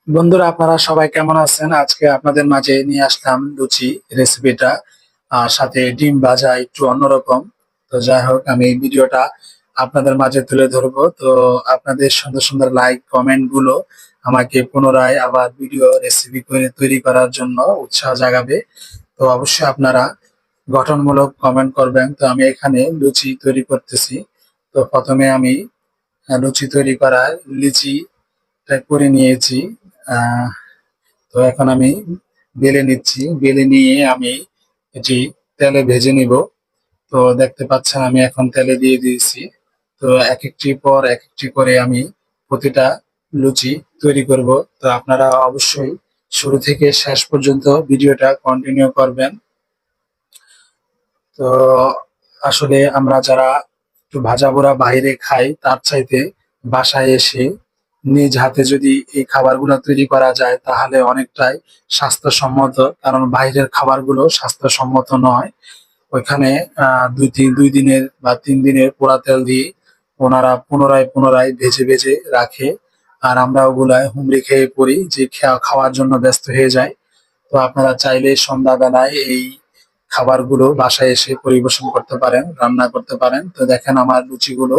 বন্ধুরা, আপনারা সবাই কেমন আছেন? আজকে আপনাদের মাঝে নিয়ে আসলাম লুচি রেসিপিটা। আর সাথে ডিম ভাজা একটু অন্যরকম। তো যাই হোক, আমি এই ভিডিওটা আপনাদের মাঝে তুলে ধরবো। তো আপনাদের সুন্দর সুন্দর লাইক কমেন্ট গুলো আমাকে পুনরায় আবার ভিডিও রেসিপি করে তৈরি করার জন্য উৎসাহ জাগাবে। তো অবশ্যই আপনারা গঠনমূলক কমেন্ট করবেন। তো আমি এখানে লুচি তৈরি করতেছি। তো প্রথমে আমি লুচি তৈরি করার লিচি করে নিয়েছি। আহ তো এখন আমি বেলে নিচ্ছি। বেলে নিয়ে আমি এটি তেলে ভেজে নিব। তো দেখতে পাচ্ছেন আমি এখন তেলে দিয়ে দিয়েছি। তো এক একটি পর এক একটি করে আমি প্রতিটা লুচি তৈরি করব। তো আপনারা অবশ্যই শুরু থেকে শেষ পর্যন্ত ভিডিওটা কন্টিনিউ করবেন। তো আসলে আমরা যারা একটু ভাজা পোড়া বাইরে খাই, তার চাইতে বাসায় এসে নিজ হাতে যদি এই খাবারগুলো তৈরি করা যায় তাহলে অনেকটাই স্বাস্থ্যসম্মত। কারণ বাইরের খাবারগুলো স্বাস্থ্যসম্মত নয়। ওইখানে দুই দিনের বা 3 দিনের পোড়া তেল দিয়ে ওনারা পুনরায় পুনরায় ভেজে ভেজে রাখে। আর আমরা ওগুলায় হুমড়ি খেয়ে পড়ি যে খাওয়ার জন্য ব্যস্ত হয়ে যায়। তো আপনারা চাইলে সন্ধ্যাবেলায় এই খাবারগুলো বাসায় এসে পরিবেশন করতে পারেন, রান্না করতে পারেন। তো দেখেন আমার লুচিগুলো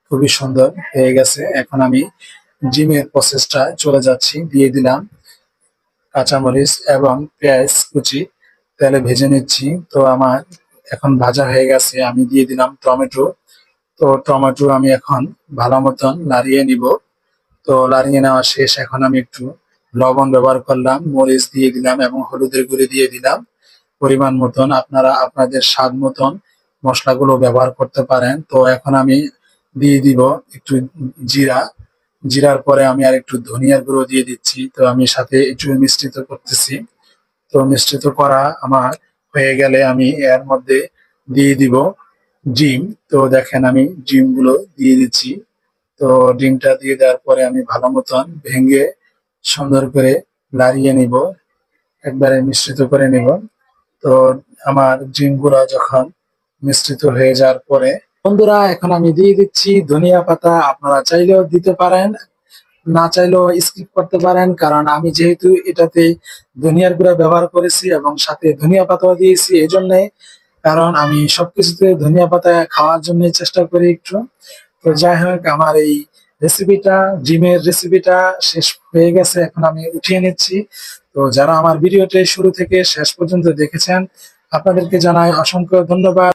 খুবই সুন্দর হয়ে গেছে। এখন আমি জিমের প্রসেসটা চলে যাচ্ছি। দিয়ে দিলাম কাঁচামরিচ এবং পেঁয়াজ কুচি, তেলে ভেজে নিচ্ছি। তো আমার এখন ভাজা হয়ে গেছে। আমি দিয়ে দিলাম টমেটো। তো টমেটো আমি এখন ভালো মতন নাড়িয়ে নিব। তো লাড়িয়ে নেওয়া শেষ। এখন আমি একটু লবণ ব্যবহার করলাম, মরিচ দিয়ে দিলাম এবং হলুদের গুঁড়ি দিয়ে দিলাম পরিমাণ মতন। আপনারা আপনাদের স্বাদ মতন মশলাগুলো ব্যবহার করতে পারেন। তো এখন আমি দিয়ে দিব একটু জিরা। জিরার পরে আমি আর একটু ধনিয়ার গুঁড়ো দিয়ে দিচ্ছি। তো আমি সাথে একটু মিশ্রিত করতেছি। তো মিশ্রিত করা আমার হয়ে গেলে আমি এর মধ্যে দিয়ে দিব ডিম। তো দেখেন আমি ডিমগুলো দিয়ে দিচ্ছি। তো ডিমটা দিয়ে দেওয়ার পরে আমি ভালো মতন ভেঙে সুন্দর করে লাড়িয়ে নিব, একবারে মিশ্রিত করে নিব। তো আমার ডিমগুলো যখন মিশ্রিত হয়ে যাওয়ার পরে বন্ধুরা, এখন আমি দিয়ে দিচ্ছি ধনিয়া পাতা। আপনারা চাইলেও দিতে পারেন, না চাইলেও স্কিপ করতে পারেন। কারণ আমি যেহেতু এটাতে ধনিয়ার গুঁড়া ব্যবহার করেছি এবং সাথে ধনিয়া পাতাও দিয়েছি, এই জন্যে। কারণ আমি সবকিছুতে ধনিয়া পাতা খাওয়ার জন্য চেষ্টা করি একটু। তো যাই হোক, আমার এই রেসিপিটা, জিমের রেসিপিটা শেষ হয়ে গেছে। এখন আমি উঠিয়ে নিচ্ছি। তো যারা আমার ভিডিওটি শুরু থেকে শেষ পর্যন্ত দেখেছেন, আপনাদেরকে জানাই অসংখ্য ধন্যবাদ।